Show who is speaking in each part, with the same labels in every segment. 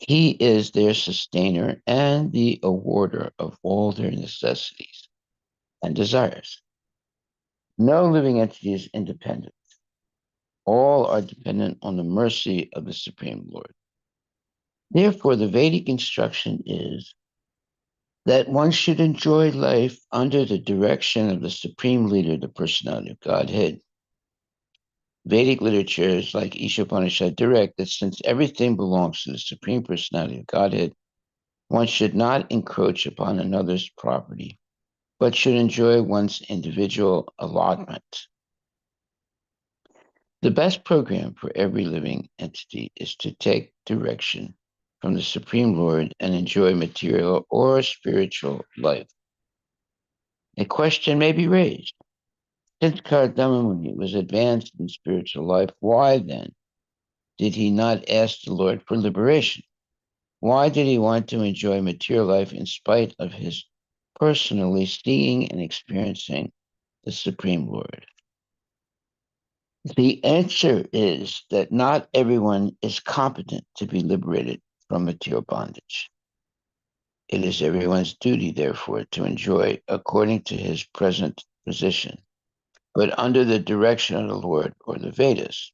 Speaker 1: He is their sustainer and the awarder of all their necessities and desires. No living entity is independent. All are dependent on the mercy of the Supreme Lord. Therefore, the Vedic instruction is that one should enjoy life under the direction of the Supreme Leader, the personality of Godhead. Vedic literatures like Ishopanishad direct that since everything belongs to the Supreme Personality of Godhead, one should not encroach upon another's property, but should enjoy one's individual allotment. The best program for every living entity is to take direction from the Supreme Lord and enjoy material or spiritual life. A question may be raised. Since Kardama Muni was advanced in spiritual life, why then did he not ask the Lord for liberation? Why did he want to enjoy material life in spite of his personally seeing and experiencing the Supreme Lord? The answer is that not everyone is competent to be liberated from material bondage. It is everyone's duty, therefore, to enjoy according to his present position, but under the direction of the Lord or the Vedas.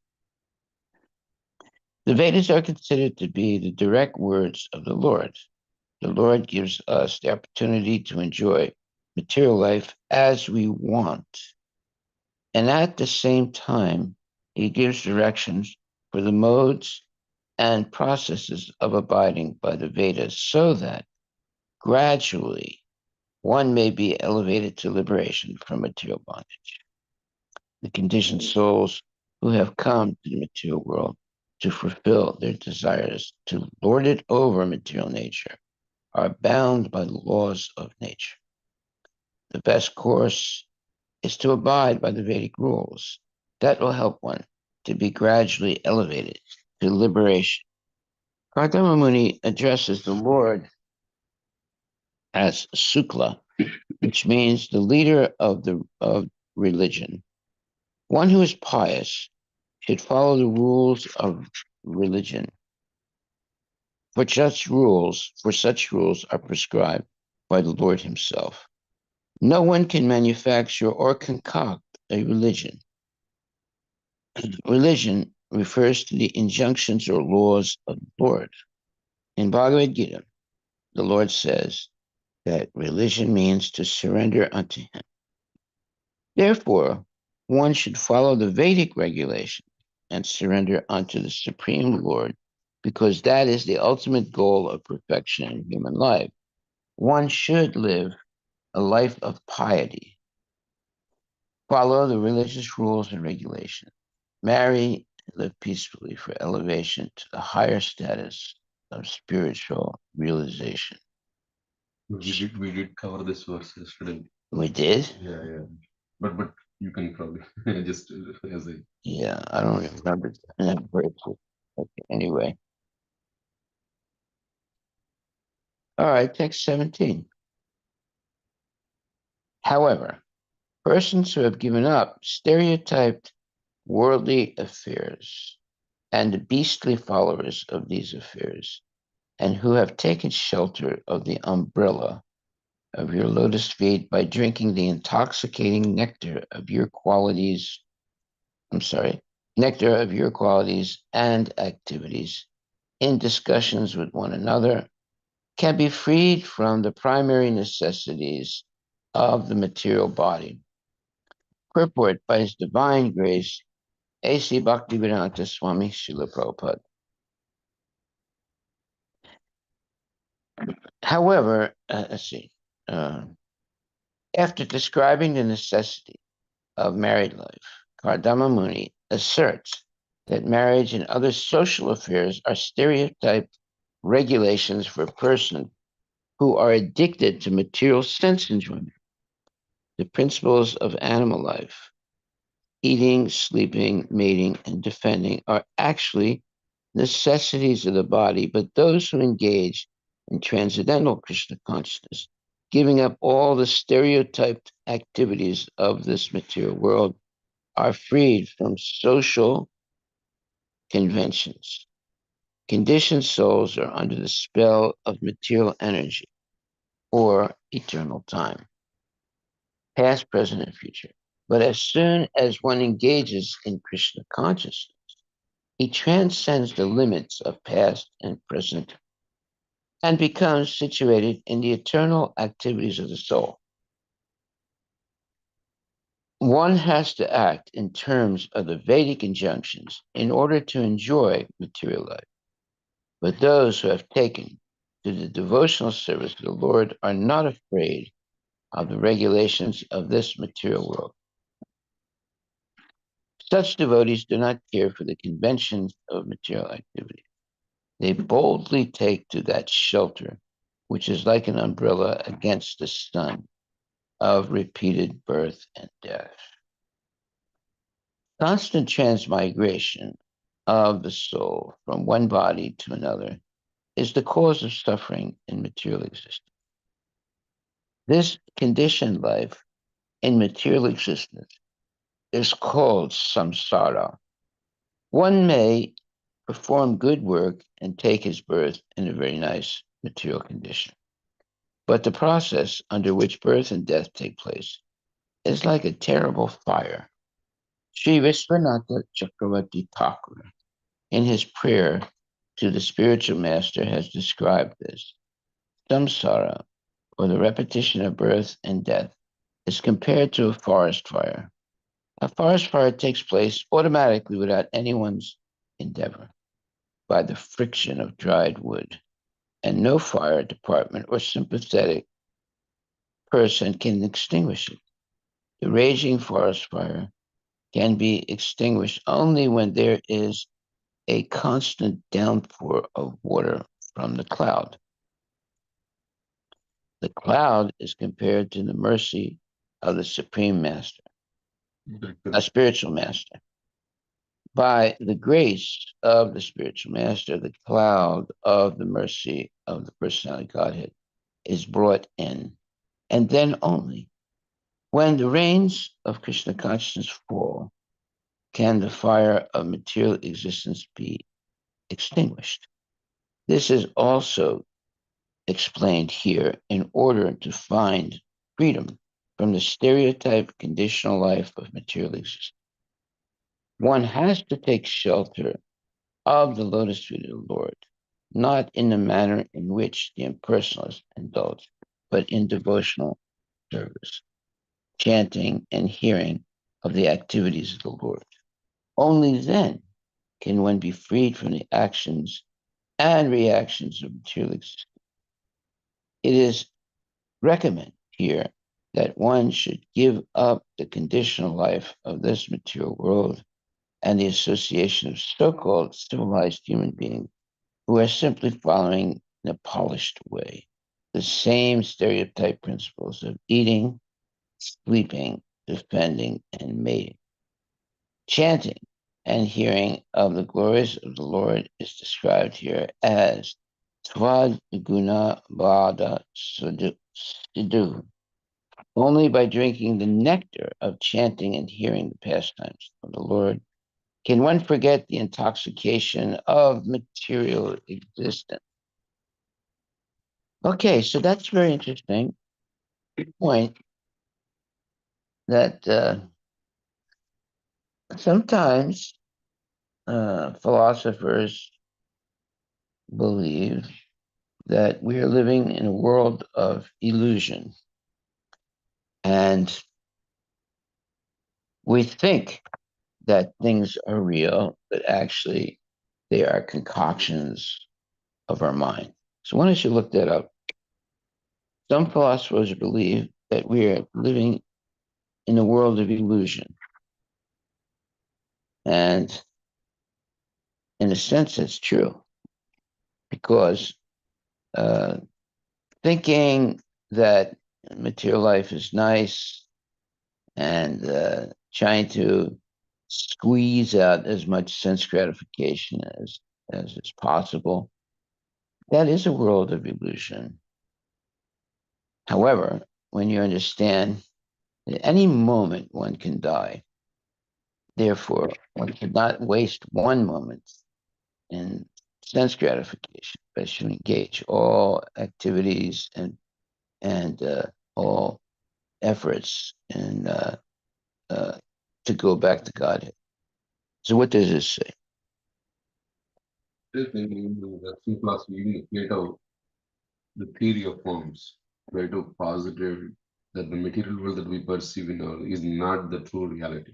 Speaker 1: The Vedas are considered to be the direct words of the Lord. The Lord gives us the opportunity to enjoy material life as we want. And at the same time, he gives directions for the modes and processes of abiding by the Vedas so that gradually one may be elevated to liberation from material bondage. The conditioned souls who have come to the material world to fulfill their desires to lord it over material nature are bound by the laws of nature. The best course is to abide by the Vedic rules. That will help one to be gradually elevated to liberation. Kardama Muni addresses the Lord as Sukla, which means the leader of religion. One who is pious should follow the rules of religion. For such rules are prescribed by the Lord himself. No one can manufacture or concoct a religion. Religion refers to the injunctions or laws of the Lord. In Bhagavad Gita, the Lord says that religion means to surrender unto him. Therefore, one should follow the Vedic regulation and surrender unto the Supreme Lord, because that is the ultimate goal of perfection in human life. One should live a life of piety, follow the religious rules and regulations, marry and live peacefully for elevation to the higher status of spiritual realization.
Speaker 2: We did cover this verse yesterday.
Speaker 1: We did?
Speaker 2: Yeah, yeah. But you can probably just as a
Speaker 1: Yeah, I don't remember that verse. Okay, anyway. All right, text 17. However, persons who have given up stereotyped worldly affairs and the beastly followers of these affairs, and who have taken shelter of the umbrella of your lotus feet by drinking the intoxicating nectar of your qualities and activities in discussions with one another, can be freed from the primary necessities of the material body. Purport by His Divine Grace, A.C. Bhaktivedanta Swami Srila Prabhupada. However, let's see. Uh, After describing the necessity of married life, Kardama Muni asserts that marriage and other social affairs are stereotyped regulations for persons who are addicted to material sense enjoyment. The principles of animal life, eating, sleeping, mating, and defending, are actually necessities of the body, but those who engage in transcendental Krishna consciousness, giving up all the stereotyped activities of this material world, are freed from social conventions. Conditioned souls are under the spell of material energy or eternal time, past, present, and future. But as soon as one engages in Krishna consciousness, he transcends the limits of past and present and becomes situated in the eternal activities of the soul. One has to act in terms of the Vedic injunctions in order to enjoy material life. But those who have taken to the devotional service of the Lord are not afraid of the regulations of this material world. Such devotees do not care for the conventions of material activity. They boldly take to that shelter, which is like an umbrella against the sun of repeated birth and death. Constant transmigration of the soul from one body to another is the cause of suffering in material existence. This conditioned life in material existence is called samsara. One may perform good work and take his birth in a very nice material condition. But the process under which birth and death take place is like a terrible fire. Sri Vishwanatha Chakravarti Thakur, in his prayer to the spiritual master, has described this. Samsara, or the repetition of birth and death, is compared to a forest fire. A forest fire takes place automatically without anyone's endeavor by the friction of dried wood, and no fire department or sympathetic person can extinguish it. The raging forest fire can be extinguished only when there is a constant downpour of water from the cloud. The cloud is compared to the mercy of the Supreme Master, a spiritual master. By the grace of the spiritual master, the cloud of the mercy of the personality Godhead is brought in. And then only when the rains of Krishna consciousness fall, can the fire of material existence be extinguished. This is also explained here in order to find freedom from the stereotyped conditional life of material existence. One has to take shelter of the lotus feet of the Lord, not in the manner in which the impersonalists indulge, but in devotional service, chanting and hearing of the activities of the Lord. Only then can one be freed from the actions and reactions of material existence. It is recommended here that one should give up the conditional life of this material world and the association of so-called civilized human beings who are simply following in a polished way the same stereotype principles of eating, sleeping, defending, and mating. Chanting and hearing of the glories of the Lord is described here as Tvad Guna Bada Sidhu. Only by drinking the nectar of chanting and hearing the pastimes of the Lord can one forget the intoxication of material existence. Okay, so that's very interesting point that sometimes philosophers believe that we are living in a world of illusion. And we think that things are real, but actually they are concoctions of our mind. So why don't you look that up? Some philosophers believe that we are living in a world of illusion. And in a sense, that's true because uh, thinking that material life is nice and trying to squeeze out as much sense gratification as is possible, that is a world of illusion. However, when you understand that any moment one can die, therefore one should not waste one moment in sense gratification, but should engage all activities and all efforts in to go back to Godhead. So what does this say?
Speaker 2: Still thinking in the Western philosophy, even Plato, the theory of forms, Plato posited that the material world that we perceive in our is not the true reality,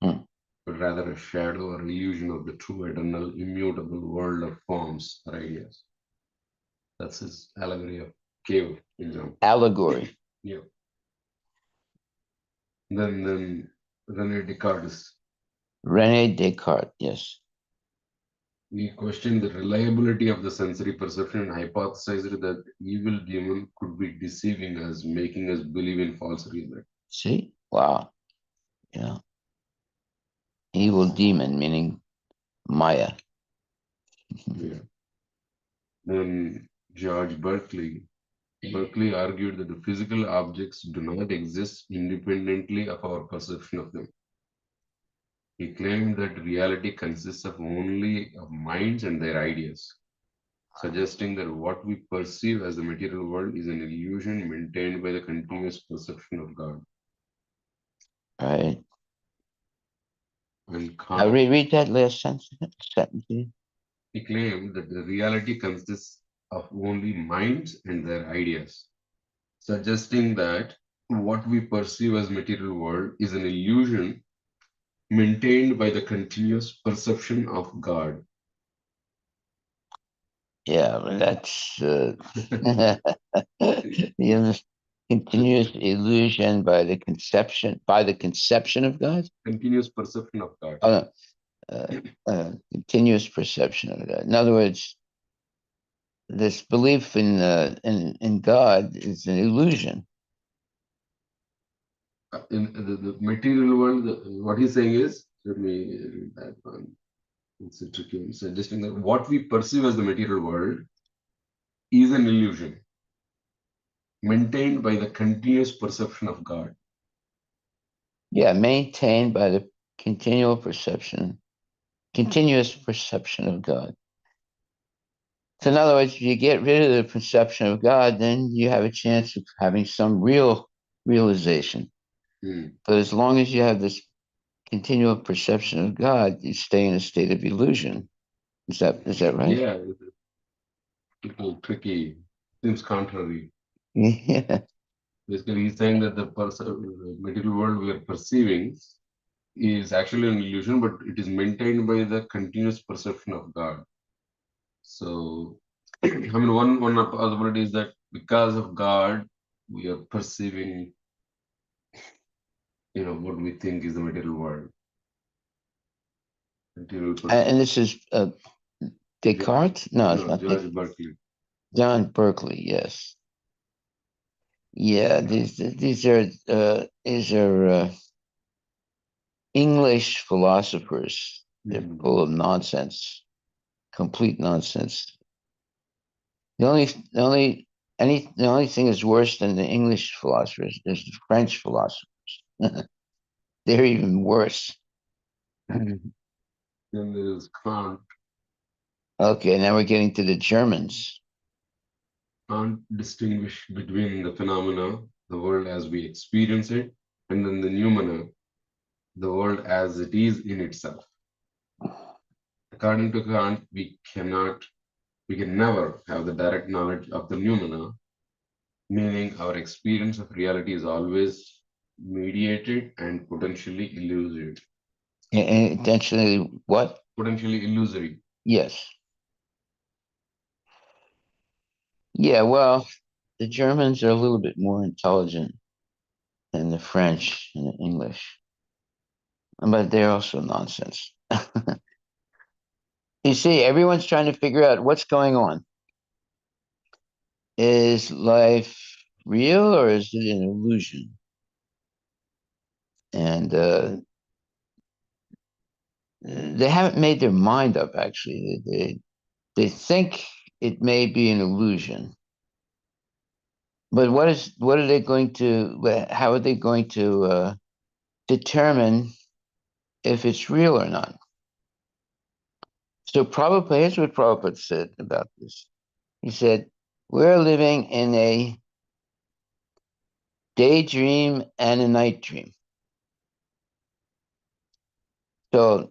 Speaker 1: Hmm.
Speaker 2: but rather a shadow or illusion of the true, eternal, immutable world of forms or ideas. That's his allegory of cave in John.
Speaker 1: Allegory.
Speaker 2: Yeah. Then Rene Descartes,
Speaker 1: Rene Descartes, yes.
Speaker 2: he questioned the reliability of the sensory perception and hypothesized that evil demon could be deceiving us, making us believe in false reason.
Speaker 1: See? Wow. Yeah. Evil demon, meaning Maya.
Speaker 2: Yeah. Then George Berkeley argued that the physical objects do not exist independently of our perception of them. He claimed that reality consists of only of minds and their ideas, suggesting that what we perceive as the material world is an illusion maintained by the continuous perception of God.
Speaker 1: Right.
Speaker 2: And
Speaker 1: Now
Speaker 2: Kant,
Speaker 1: read that last sentence.
Speaker 2: he claimed that the reality consists of only minds and their ideas, suggesting that what we perceive as material world is an illusion maintained by the continuous perception of God.
Speaker 1: Yeah, well, that's the continuous illusion by the conception of God.
Speaker 2: Continuous perception of God.
Speaker 1: Oh, continuous perception of God. In other words, this belief in God is an illusion.
Speaker 2: In the material world, what he's saying is, let me read that one. It's a tricky one. Suggesting that what we perceive as the material world is an illusion maintained by the continuous perception of God.
Speaker 1: Yeah, maintained by the continuous perception of God. So in other words, if you get rid of the perception of God, then you have a chance of having some real realization. But as long as you have this continual perception of God, you stay in a state of illusion. Is that right?
Speaker 2: Yeah, it's a little tricky. Seems contrary.
Speaker 1: Yeah.
Speaker 2: Basically, he's saying that the material world we are perceiving is actually an illusion, but it is maintained by the continuous perception of God. So, I mean, one possibility is that because of God, we are perceiving, what we think is the material world.
Speaker 1: And this is Descartes? No, it's
Speaker 2: No,
Speaker 1: not
Speaker 2: George
Speaker 1: Descartes.
Speaker 2: Berkeley.
Speaker 1: John Berkeley, yes. Yeah, these are English philosophers. They're full of nonsense, complete nonsense. The only thing is worse than the English philosophers is the French philosophers. They're even worse.
Speaker 2: Then there is Kant.
Speaker 1: Okay, now we're getting to the Germans.
Speaker 2: Kant distinguished between the phenomena, the world as we experience it, and then the noumena, the world as it is in itself. According to Kant, we can never have the direct knowledge of the noumena, meaning our experience of reality is always mediated and potentially illusory.
Speaker 1: Intentionally, what?
Speaker 2: Potentially illusory.
Speaker 1: Yes. Yeah, well, the Germans are a little bit more intelligent than the French and the English, but they're also nonsense. You see, everyone's trying to figure out what's going on. Is life real or is it an illusion? And they haven't made their mind up, actually. They think it may be an illusion. But what are they going to, how are they going to determine if it's real or not? So Prabhupada, here's what Prabhupada said about this. He said, we're living in a daydream and a night dream. So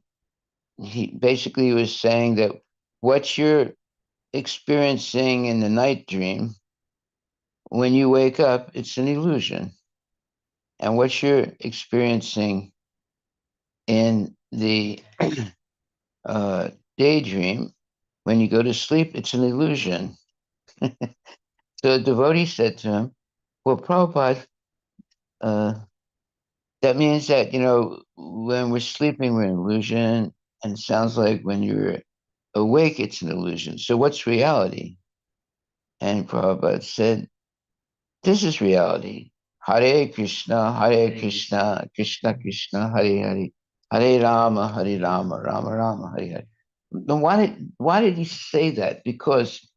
Speaker 1: he basically was saying that what you're experiencing in the night dream, when you wake up, it's an illusion. And what you're experiencing in the daydream, when you go to sleep, it's an illusion. So the devotee said to him, well, Prabhupada, uh, that means that, when we're sleeping, we're an illusion. And it sounds like when you're awake, it's an illusion. So what's reality? And Prabhupada said, this is reality. Hare Krishna, Krishna Krishna, Hare Hare, Hare Rama, Rama Rama, Hare Hare. Then why did he say that? Because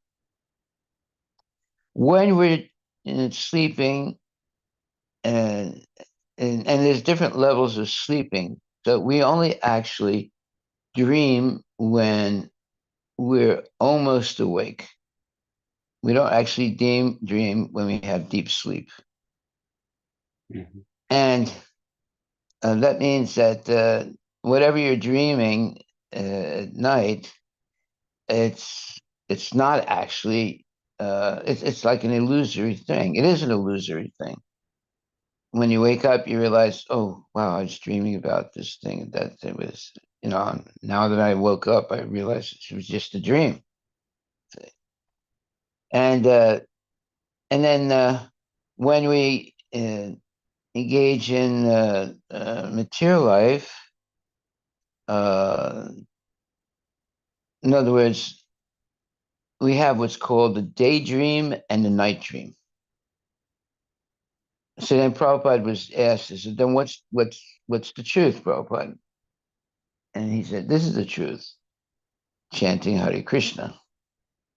Speaker 1: when we're sleeping, and, and there's different levels of sleeping, so we only actually dream when we're almost awake. We don't actually dream when we have deep sleep.
Speaker 2: Mm-hmm.
Speaker 1: And that means that whatever you're dreaming at night, it's it's not actually it's like an illusory thing. It is an illusory thing. When you wake up, you realize, oh wow, I was dreaming about this thing. That it was, now that I woke up, I realized it was just a dream. And then when we engage in material life, uh, in other words, we have what's called the daydream and the night dream. So then Prabhupada was asked, he said, then what's the truth, Prabhupada? And he said, this is the truth, chanting Hare Krishna.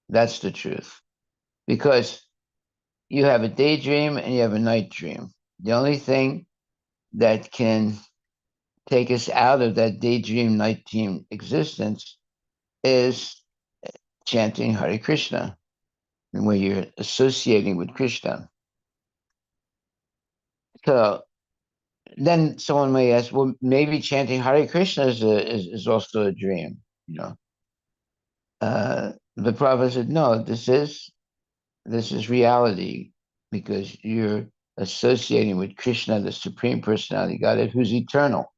Speaker 1: That's the truth. Because you have a daydream and you have a night dream. The only thing that can take us out of that daydream, night dream existence is chanting Hare Krishna, and where you're associating with Krishna. So then someone may ask, well, maybe chanting Hare Krishna is also a dream, you know. The Prophet said, no, this is reality, because you're associating with Krishna, the Supreme Personality Godhead, who's eternal.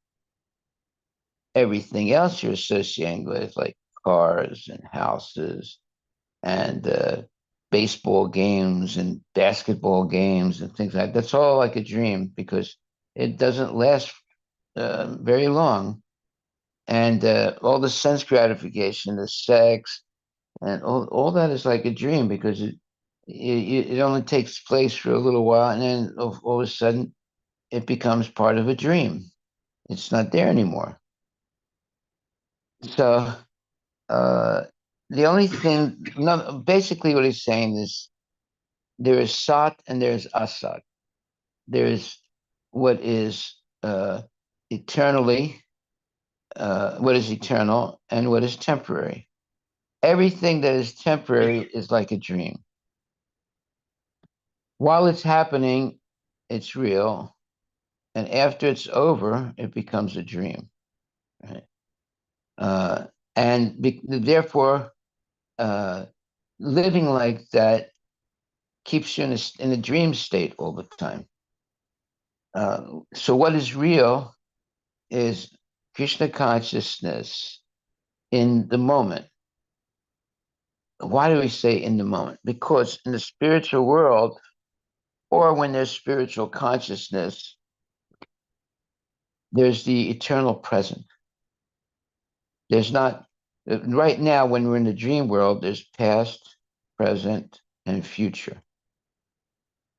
Speaker 1: Everything else you're associating with, like cars and houses and baseball games and basketball games and things like that, that's all like a dream, because it doesn't last very long. And all the sense gratification, the sex, and all that is like a dream, because it only takes place for a little while, and then all of a sudden it becomes part of a dream. It's not there anymore. So uh, the only thing, no, basically what he's saying is there is sat and there is asat. There is what is eternally, what is eternal and what is temporary. Everything that is temporary is like a dream. While it's happening, it's real. And after it's over, it becomes a dream. Right? Uh, and therefore, uh, living like that keeps you in a dream state all the time. So, what is real is Krishna consciousness in the moment. Why do we say in the moment? Because in the spiritual world, or when there's spiritual consciousness, there's the eternal present. There's not, right now, when we're in the dream world, there's past, present, and future.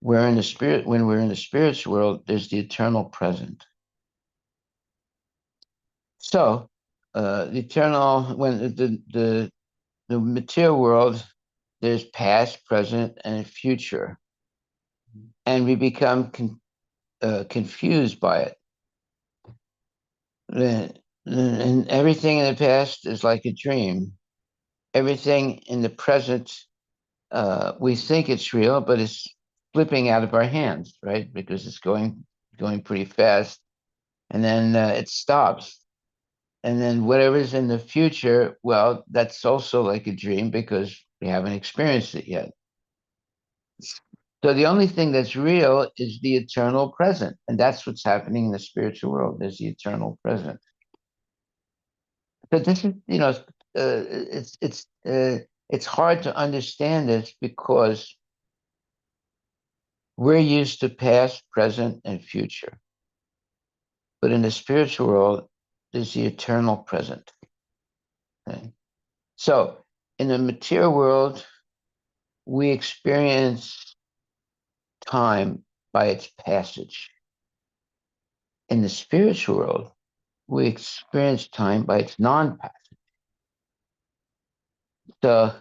Speaker 1: When we're in the spiritual world, there's the eternal present. So, the eternal, when the material world, there's past, present, and future, and we become confused by it. And everything in the past is like a dream. everything in the present, we think it's real, but it's slipping out of our hands, right? Because it's going pretty fast, and then it stops. And then whatever's in the future, well, that's also like a dream because we haven't experienced it yet. So the only thing that's real is the eternal present, and that's what's happening in the spiritual world. There's the eternal present. But this is, it's hard to understand this because we're used to past, present, and future. But in the spiritual world, there's the eternal present. Okay? So in the material world, we experience time by its passage. In the spiritual world, we experience time by its non-passage. So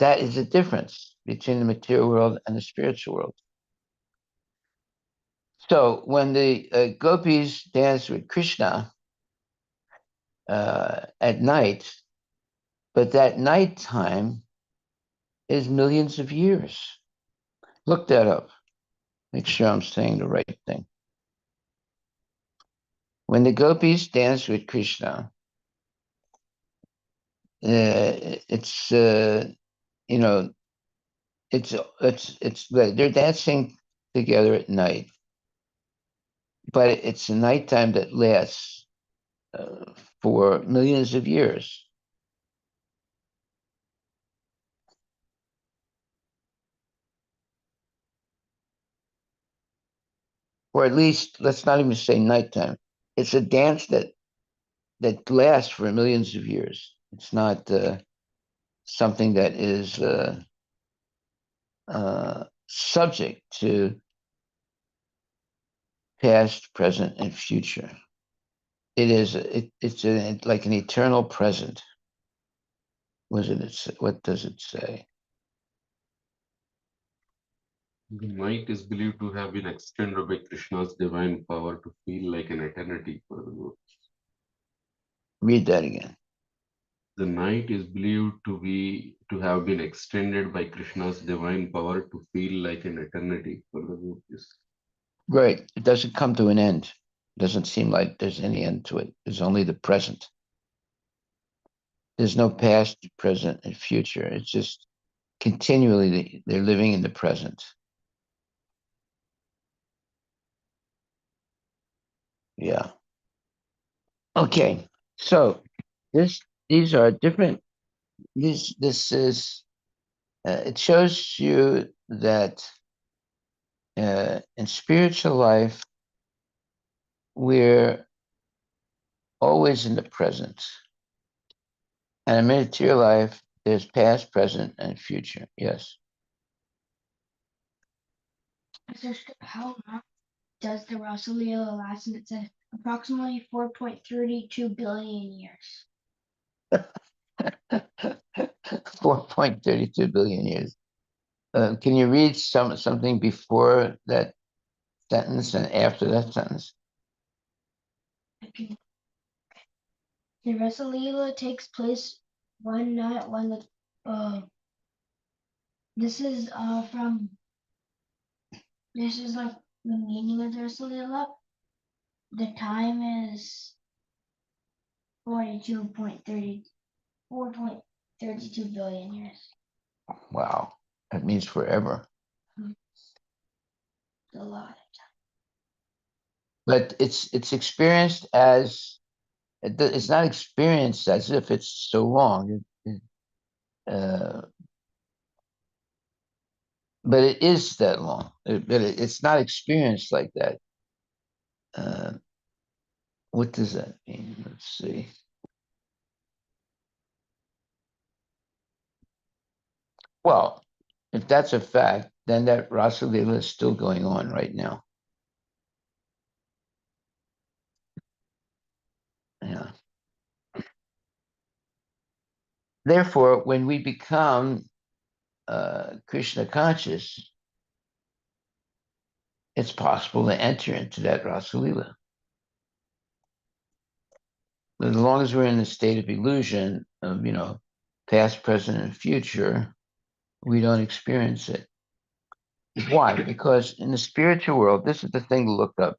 Speaker 1: that is the difference between the material world and the spiritual world. So when the gopis dance with Krishna at night, but that nighttime is millions of years. Look that up. Make sure I'm saying the right thing. When the gopis dance with Krishna, it's you know it's they're dancing together at night, but it's a nighttime that lasts for millions of years. Or at least let's not even say nighttime. It's a dance that lasts for millions of years. It's not something that is subject to past, present, and future. It's like an eternal present. What does it say?
Speaker 2: The night is believed to have been extended by Krishna's divine power to feel like an eternity for the Lord.
Speaker 1: Read that again.
Speaker 2: The night is believed to have been extended by Krishna's divine power to feel like an eternity for the devotees.
Speaker 1: Right. It doesn't come to an end. It doesn't seem like there's any end to it. There's only the present. There's no past, present, and future. It's just continually they're living in the present. Yeah. Okay. So these are different. This is it shows you that in spiritual life we're always in the present, and in material life there's past, present, and future. Yes.
Speaker 3: How long does the Rasalila last? And it said approximately 4.32 billion years.
Speaker 1: 4.32 billion years. Can you read something before that sentence and after that sentence?
Speaker 3: The Rasalila takes place one night when the this is this is like the meaning of the Rasalila. The time is 4.32 billion years.
Speaker 1: Wow, that means forever.
Speaker 3: It's a lot.
Speaker 1: But it's experienced as it's not experienced as if it's so long. But it is that long. It's not experienced like that. Uh, what does that mean? Let's see. Well, if that's a fact, then that Rasa Lila is still going on right now. Yeah. Therefore, when we become Krishna conscious, it's possible to enter into that Rasa Lila. As long as we're in the state of illusion, of past, present, and future, we don't experience it. Why? Because in the spiritual world, this is the thing to look up.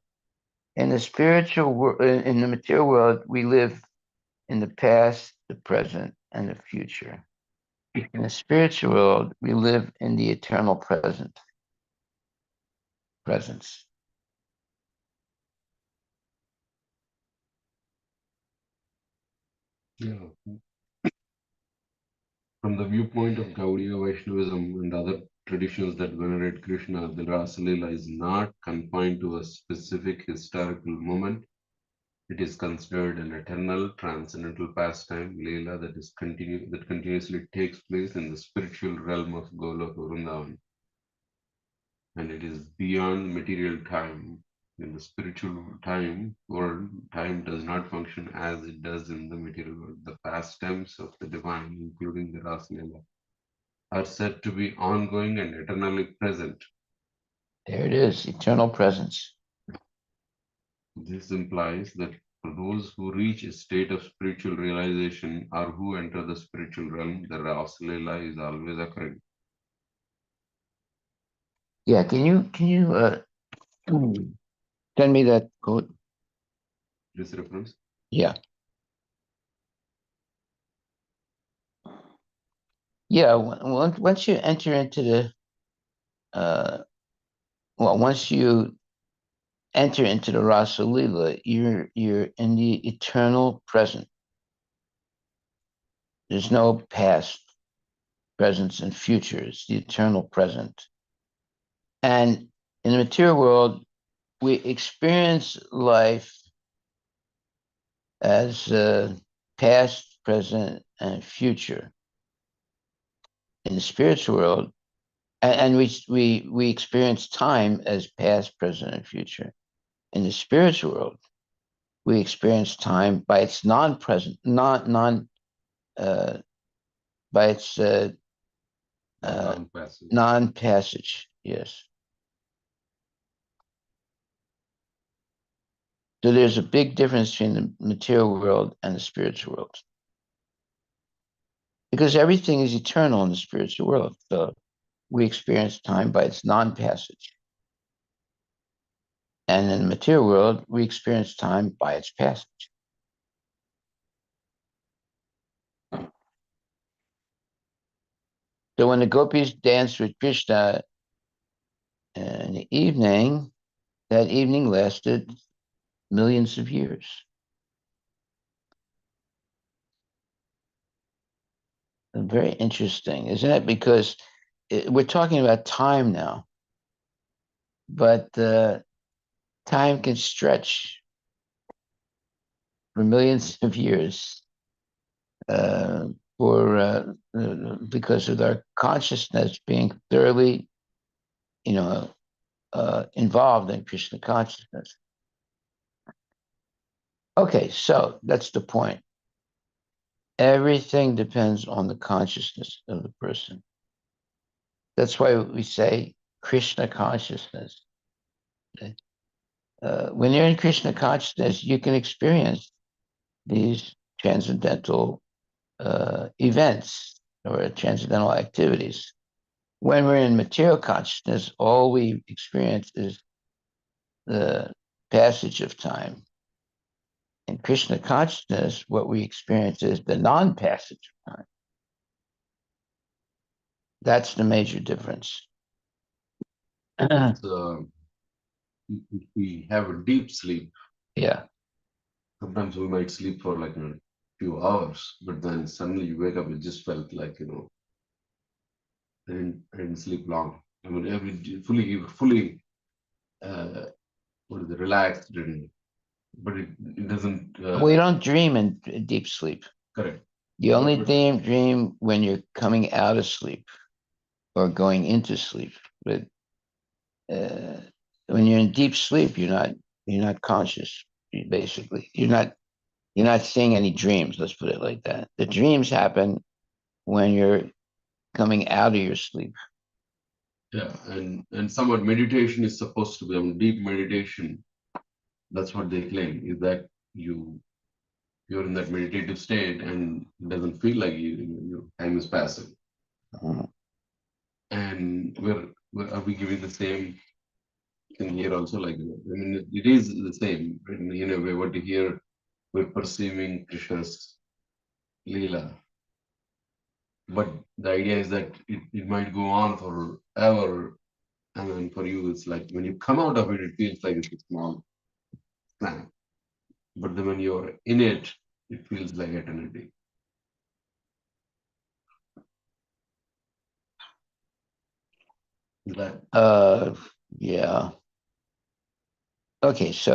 Speaker 1: In the spiritual world, in the material world, we live in the past, the present, and the future. In the spiritual world, we live in the eternal presence.
Speaker 2: Yeah. From the viewpoint of Gaudiya Vaishnavism and other traditions that venerate Krishna, the Rasa Leela is not confined to a specific historical moment. It is considered an eternal, transcendental pastime, Leela, that continuously takes place in the spiritual realm of Goloka Vrindavan. And it is beyond material time. In the spiritual time world, time does not function as it does in the material world. The pastimes of the divine, including the Rasa Leela, are said to be ongoing and eternally present.
Speaker 1: There it is, eternal presence.
Speaker 2: This implies that for those who reach a state of spiritual realization or who enter the spiritual realm, the Rasa Leela is always occurring.
Speaker 1: Yeah, can you send me that quote?
Speaker 2: This reference?
Speaker 1: Yeah. Yeah, once you enter into the once you enter into the Rasa Leela, you're in the eternal present. There's no past, present, and future. It's the eternal present. And in the material world, we experience life as past, present, and future. In the spiritual world, and we experience time as past, present, and future. In the spiritual world, we experience time by its non-present, uh, by its non-passage. Yes. So there's a big difference between the material world and the spiritual world, because everything is eternal in the spiritual world. So we experience time by its non-passage, and in the material world, we experience time by its passage. So when the gopis danced with Krishna in the evening, that evening lasted millions of years. And very interesting, isn't it? Because we're talking about time now, but time can stretch for millions of years because of our consciousness being thoroughly, involved in Krishna consciousness. Okay, so that's the point. Everything depends on the consciousness of the person. That's why we say Krishna consciousness. Okay? When you're in Krishna consciousness, you can experience these transcendental events or transcendental activities. When we're in material consciousness, all we experience is the passage of time. In Krishna consciousness, what we experience is the non-passage of time. That's the major difference.
Speaker 2: We have a deep sleep.
Speaker 1: Yeah.
Speaker 2: Sometimes we might sleep for like a few hours, but then suddenly you wake up, it just felt like, I didn't sleep long. I mean, fully, relaxed, but it doesn't.
Speaker 1: We don't dream in deep sleep.
Speaker 2: Correct.
Speaker 1: You only dream when you're coming out of sleep or going into sleep. But when you're in deep sleep, you're not conscious. Basically, you're not seeing any dreams. Let's put it like that. The dreams happen when you're coming out of your sleep.
Speaker 2: Yeah, and somewhat meditation is supposed to be, deep meditation. That's what they claim, is that you you're in that meditative state and it doesn't feel like your time is passing.
Speaker 1: Mhm.
Speaker 2: And are we giving the same thing here also? Like, I mean, it is the same in a way. What here we're perceiving Krishna's Leela, but the idea is that it might go on forever. I mean, for you, it's like when you come out of it, it feels like it's a small snap. But then when you're in it, it feels like eternity. Is that
Speaker 1: Yeah. Okay, so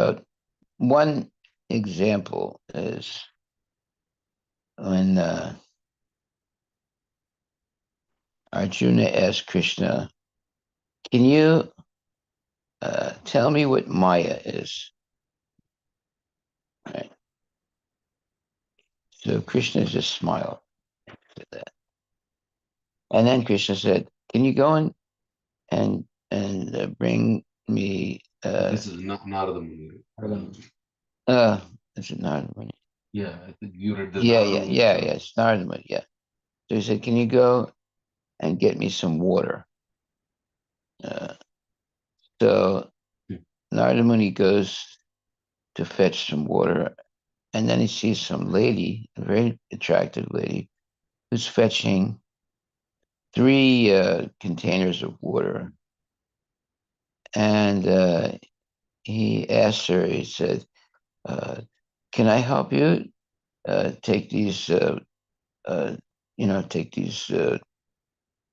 Speaker 1: one example is when Arjuna asked Krishna, "Can you tell me what Maya is?" Right. So Krishna just smiled at that, and then Krishna said, "Can you go and bring me
Speaker 2: this is not Narada Muni?
Speaker 1: uh is it Narada Muni?
Speaker 2: Yeah, I think you read the
Speaker 1: Yeah,
Speaker 2: Narada
Speaker 1: yeah,
Speaker 2: Muni
Speaker 1: yeah,
Speaker 2: stuff.
Speaker 1: yeah. It's Narada Muni. Yeah. So he said, "Can you go and get me some water?" Uh, so
Speaker 2: Hmm.
Speaker 1: Narada Muni goes to fetch some water, and then he sees some lady, a very attractive lady, who's fetching three containers of water. And he asked her, he said, uh, "Can I help you take these, take these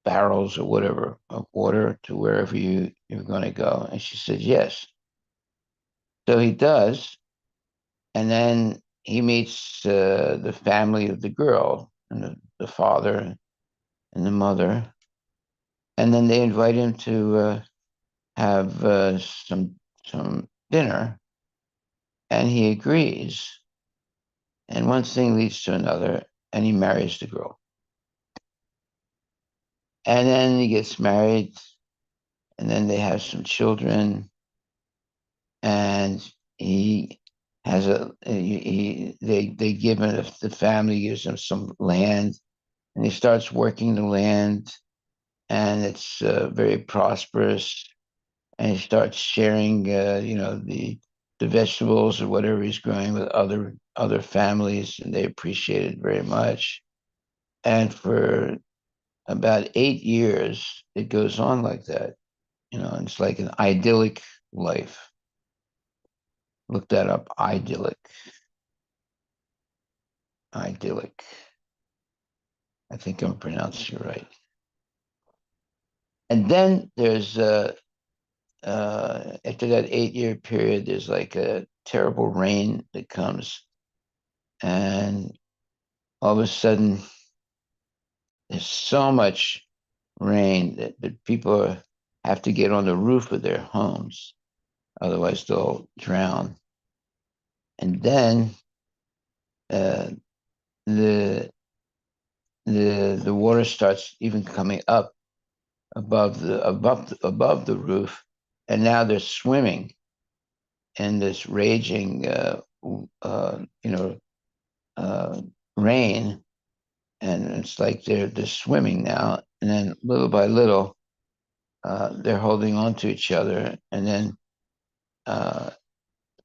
Speaker 1: barrels or whatever of water to wherever you're going to go?" And she said, "Yes." So he does. And then he meets the family of the girl and the father and the mother. And then they invite him to have some dinner, and he agrees. And one thing leads to another, and he marries the girl. And then he gets married, and then they have some children, and he has they give him the family gives him some land, and he starts working the land, and it's very prosperous. And he starts sharing, the vegetables or whatever he's growing with other families, and they appreciate it very much. And for about 8 years, it goes on like that. And it's like an idyllic life. Look that up, idyllic, idyllic. I think I'm pronouncing it right. And then there's after that 8 year period, there's like a terrible rain that comes, and all of a sudden, there's so much rain that people have to get on the roof of their homes, otherwise they'll drown. And then uh, the the water starts even coming up above the roof, and now they're swimming in this raging uh, you know uh, rain, and it's like they're swimming now, and then little by little they're holding on to each other, and then uh,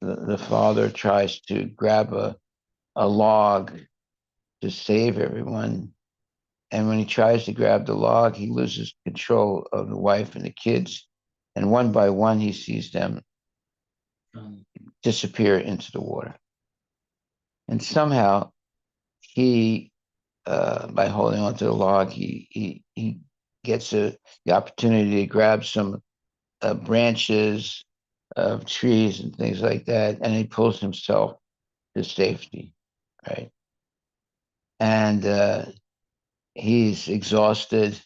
Speaker 1: the father tries to grab a log to save everyone. And when he tries to grab the log, he loses control of the wife and the kids. And one by one, he sees them disappear into the water. And somehow he, by holding onto the log, he gets the opportunity to grab some branches of trees and things like that, and he pulls himself to safety, right? And he's exhausted,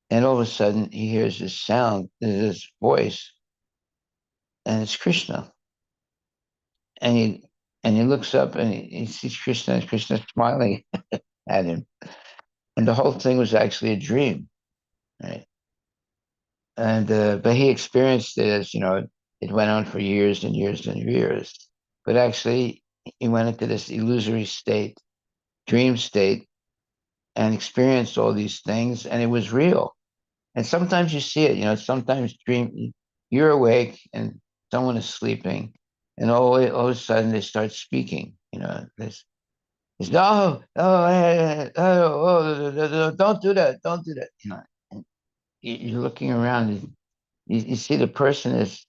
Speaker 1: and all of a sudden he hears this sound, this voice, and it's Krishna. And he looks up and he sees Krishna, and Krishna's smiling at him. And the whole thing was actually a dream, right? And but he experienced it as it went on for years and years and years. But actually, he went into this illusory state, dream state, and experienced all these things, and it was real. And sometimes you see it, sometimes you're awake and someone is sleeping, and all of a sudden they start speaking. There's no, don't do that, don't do that. And you're looking around, and you see the person is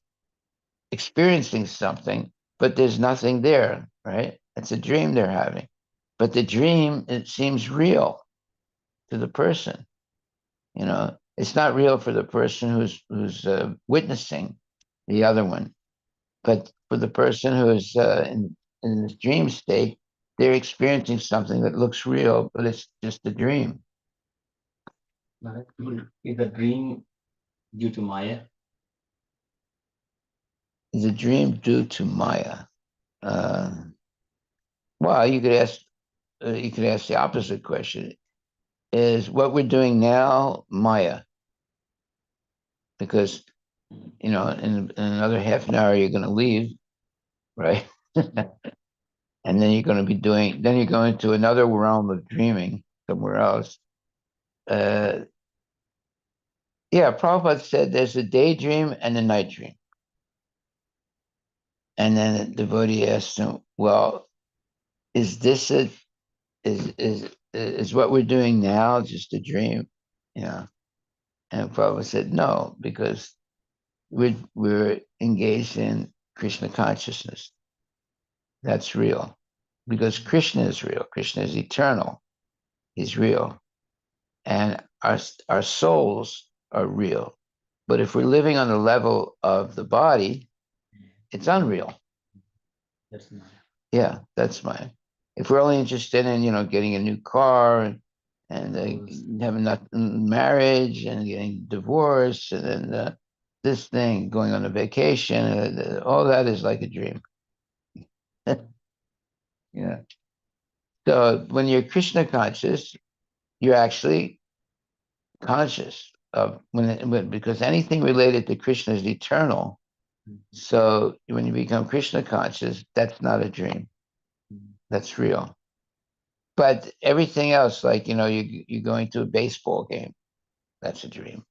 Speaker 1: experiencing something, but there's nothing there, right? It's a dream they're having. But the dream, it seems real to the person. It's not real for the person who's witnessing the other one, but for the person who is in this dream state, they're experiencing something that looks real, but it's just a dream.
Speaker 4: Is a dream due to Maya?
Speaker 1: Is a dream due to Maya? Well, you could ask the opposite question: is what we're doing now Maya? Because in another half an hour you're going to leave, right? And then you're going to then you're going to another realm of dreaming somewhere else. Yeah, Prabhupada said there's a daydream and a night dream. And then the devotee asked him, well, is this is what we're doing now just a dream? And Prabhupada said, no, because we're engaged in Krishna consciousness. That's real. Because Krishna is real. Krishna is eternal. He's real. And our souls are real. But if we're living on the level of the body, it's unreal.
Speaker 4: That's Maya.
Speaker 1: Yeah, that's mine. If we're only interested in, getting a new car and having marriage and getting divorced and then this thing, going on a vacation, all that is like a dream. Yeah. So when you're Krishna conscious, you're actually conscious of because anything related to Krishna is eternal. So when you become Krishna conscious, that's not a dream. That's real. But everything else, like you're going to a baseball game, that's a dream.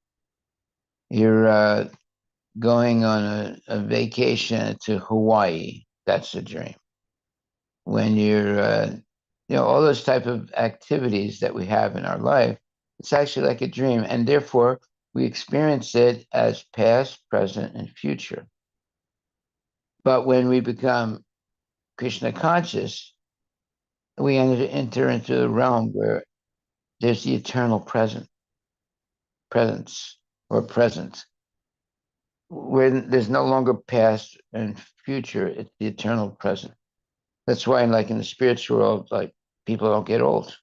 Speaker 1: You're going on a vacation to Hawaii, that's a dream. When you're all those type of activities that we have in our life, it's actually like a dream, and therefore we experience it as past, present, and future. But when we become Krishna conscious, we enter into a realm where there's the eternal presence or present, where there's no longer past and future, it's the eternal present. That's why, like in the spiritual world, like people don't get old.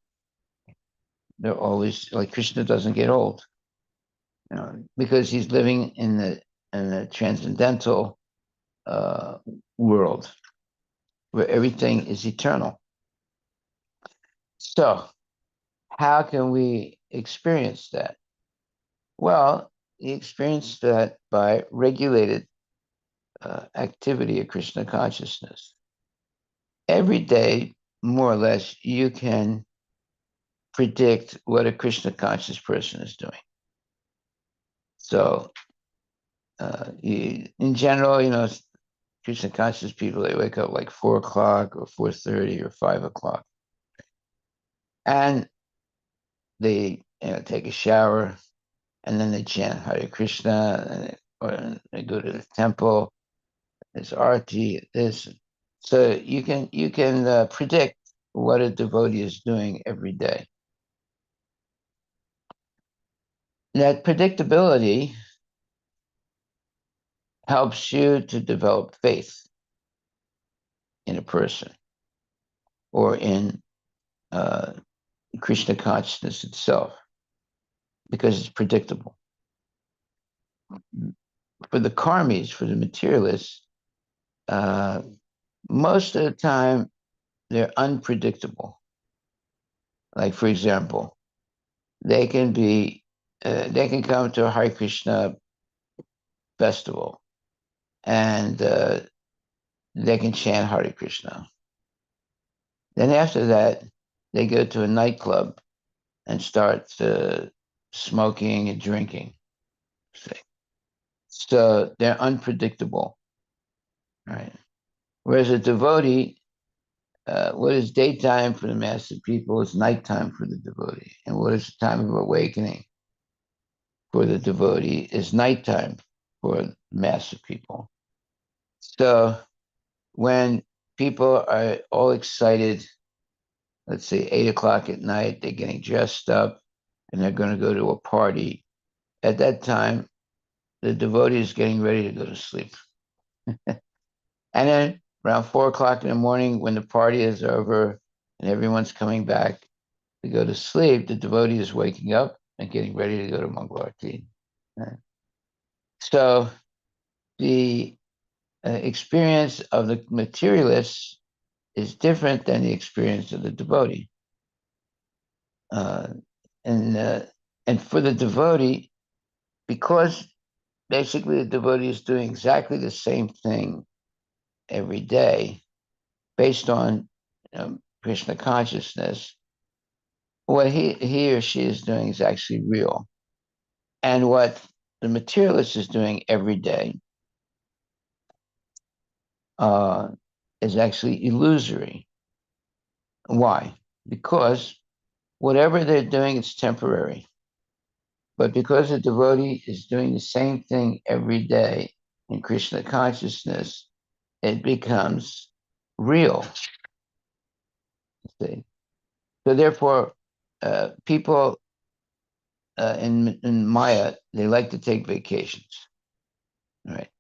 Speaker 1: They're always like Krishna doesn't get old, because he's living in the transcendental world where everything is eternal. So, how can we experience that? Well, you experience that by regulated activity of Krishna consciousness. Every day, more or less, you can predict what a Krishna conscious person is doing. So, in general, Krishna conscious people, they wake up like 4 o'clock or 4:30 or 5 o'clock, and they take a shower, and then they chant Hare Krishna, or they go to the temple. There's arati, this. So you can predict what a devotee is doing every day. That predictability helps you to develop faith in a person or in Krishna consciousness itself, because it's predictable. For the karmis, for the materialists, most of the time they're unpredictable. Like, for example, they can come to a Hare Krishna festival, and they can chant Hare Krishna. Then after that, they go to a nightclub and start smoking and drinking. So they're unpredictable, right? Whereas a devotee, what is daytime for the mass of people is nighttime for the devotee. And what is the time of awakening for the devotee is nighttime for the mass of people. So when people are all excited, let's say 8 o'clock at night, they're getting dressed up and they're going to go to a party. At that time, the devotee is getting ready to go to sleep. And then around 4 o'clock in the morning, when the party is over and everyone's coming back to go to sleep, the devotee is waking up and getting ready to go to Mangalarti. So the experience of the materialist is different than the experience of the devotee. Uh, and for the devotee, because basically the devotee is doing exactly the same thing every day based on Krishna consciousness, what he or she is doing is actually real. And what the materialist is doing every day uh, is actually illusory. Why? Because whatever they're doing is temporary. But because a devotee is doing the same thing every day in Krishna consciousness, it becomes real. See? So therefore, people in Maya, they like to take vacations, right?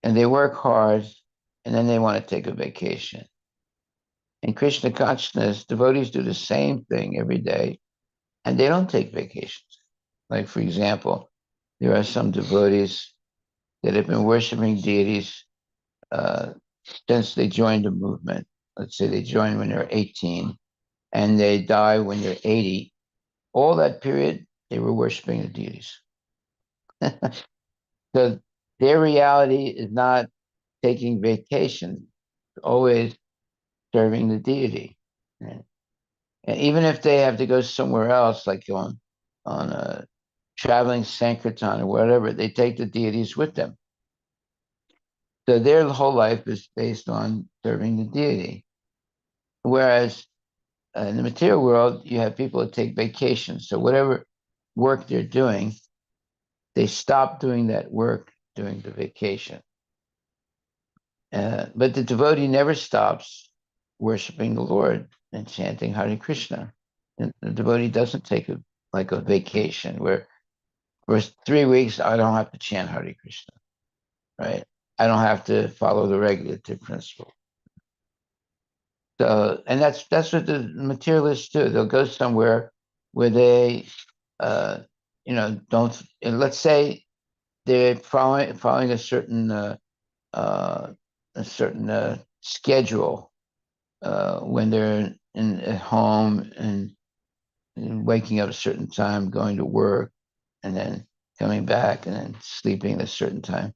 Speaker 1: And they work hard, and then they want to take a vacation. In Krishna consciousness, devotees do the same thing every day, and they don't take vacations. Like, for example, there are some devotees that have been worshiping deities uh, since they joined the movement. Let's say they joined when they're 18 and they die when they're 80. All that period, they were worshiping the deities. So their reality is not taking vacation, always serving the deity. And even if they have to go somewhere else, like on a traveling Sankirtan or whatever, they take the deities with them. So their whole life is based on serving the deity. Whereas in the material world, you have people that take vacations. So whatever work they're doing, they stop doing that work during the vacation. But the devotee never stops worshiping the Lord and chanting Hare Krishna. And the devotee doesn't take like a vacation where for 3 weeks I don't have to chant Hare Krishna, right? I don't have to follow the regulative principle. So, and that's what the materialists do. They'll go somewhere where they, uh, don't. Let's say they're following uh, a certain schedule when they're at home and waking up a certain time, going to work, and then coming back and then sleeping at a certain time.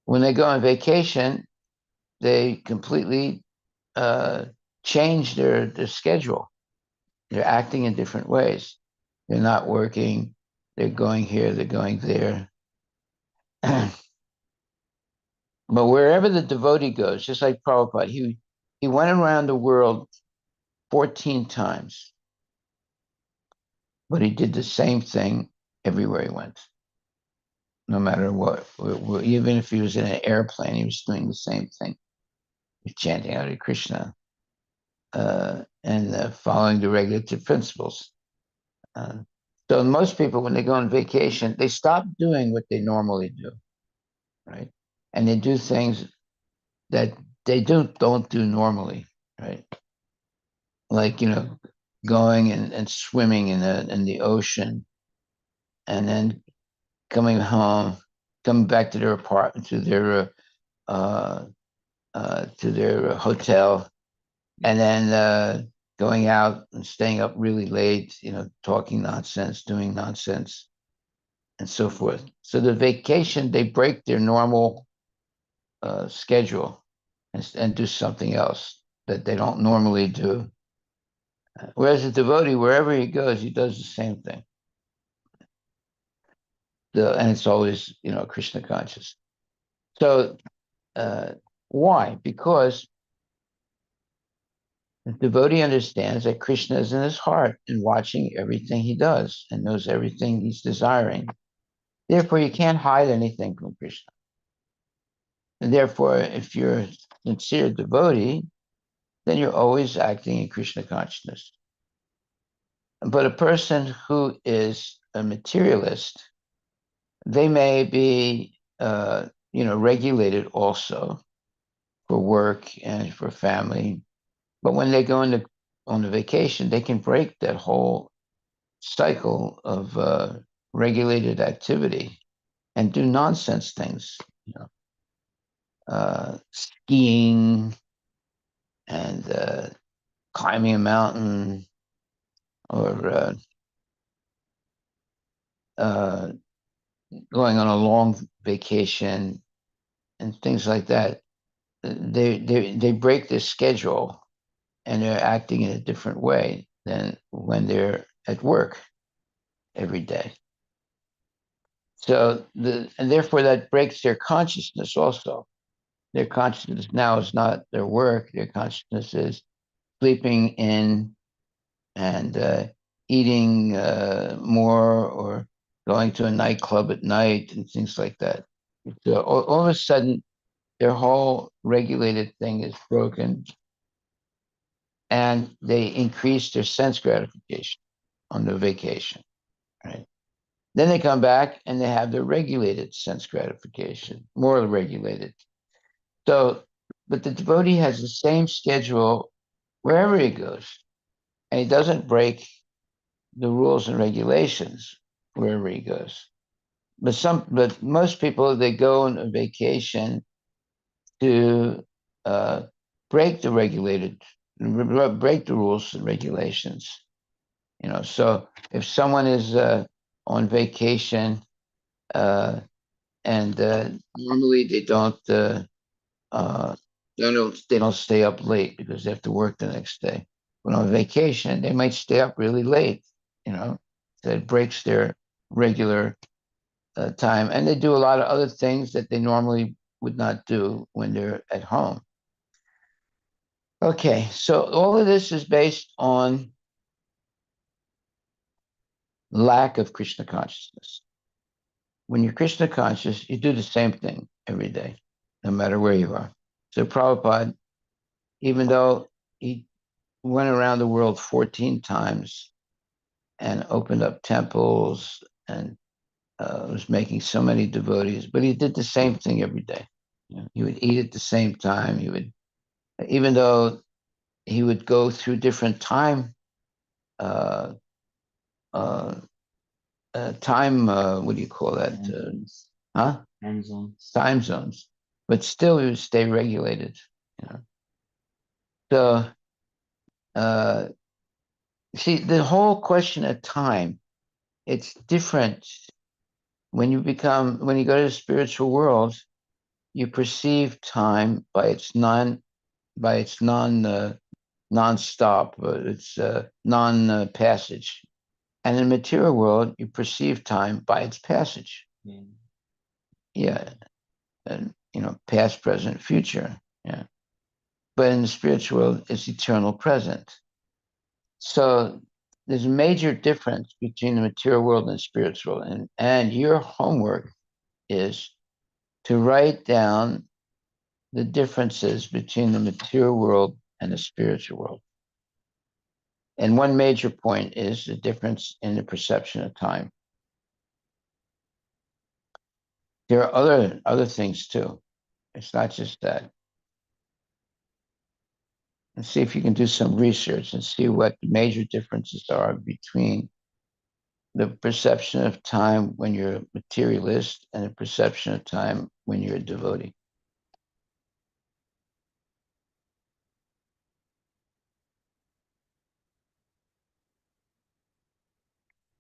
Speaker 1: When they go on vacation, they completely change their schedule. They're acting in different ways. They're not working. They're going here. They're going there. But wherever the devotee goes, just like Prabhupada, he went around the world 14 times, but he did the same thing everywhere he went. No matter what, even if he was in an airplane, he was doing the same thing, chanting Hare Krishna and following the regulative principles. So most people, when they go on vacation, they stop doing what they normally do, right? And they do things that they don't do normally, right? Like going and swimming in the ocean, and then coming home, coming back to their apartment, to their hotel, and then going out and staying up really late, talking nonsense, doing nonsense, and so forth. So the vacation, they break their normal schedule and do something else. that they don't normally do. Whereas a devotee, wherever he goes, he does the same thing. And it's always, Krishna conscious. So why? Because the devotee understands that Krishna is in his heart and watching everything he does and knows everything he's desiring. Therefore, you can't hide anything from Krishna. And therefore, if you're a sincere devotee, then you're always acting in Krishna consciousness. But a person who is a materialist, they may be, regulated also for work and for family. But when they go on a vacation, they can break that whole cycle of regulated activity and do nonsense things, skiing and climbing a mountain or going on a long vacation and things like that. They break their schedule and they're acting in a different way than when they're at work every day. So and therefore that breaks their consciousness also. Their consciousness now is not their work. Their consciousness is sleeping in and eating more or going to a nightclub at night and things like that. So all of a sudden, their whole regulated thing is broken and they increase their sense gratification on the vacation, right? Then they come back and they have their regulated sense gratification, more regulated. So, but the devotee has the same schedule wherever he goes, and he doesn't break the rules and regulations wherever he goes. But most people, they go on a vacation to break the break the rules and regulations. So if someone is on vacation and normally uh, they don't stay up late because they have to work the next day. But on vacation, they might stay up really late. So it breaks their regular time, and they do a lot of other things that they normally would not do when they're at home. Okay, so all of this is based on lack of Krishna consciousness. When you're Krishna conscious, you do the same thing every day, no matter where you are. So Prabhupada, even though he went around the world 14 times and opened up temples and was making so many devotees, but he did the same thing every day. He would eat at the same time. Even though he would go through different uh, uh, what do you call that? Huh?
Speaker 4: Time zones.
Speaker 1: Time zones. But still, he would stay regulated. So, uh, see, the whole question of time, it's different when you go to the spiritual world, you perceive time by its non-stop, its non-passage. And in the material world, you perceive time by its passage.
Speaker 4: Yeah.
Speaker 1: Yeah. And, past, present, future. Yeah. But in the spiritual world, it's eternal present. So there's a major difference between the material world and the spiritual world. And your homework is to write down the differences between the material world and the spiritual world. And one major point is the difference in the perception of time. There are other things too. It's not just that. And see if you can do some research and see what the major differences are between the perception of time when you're a materialist and the perception of time when you're a devotee.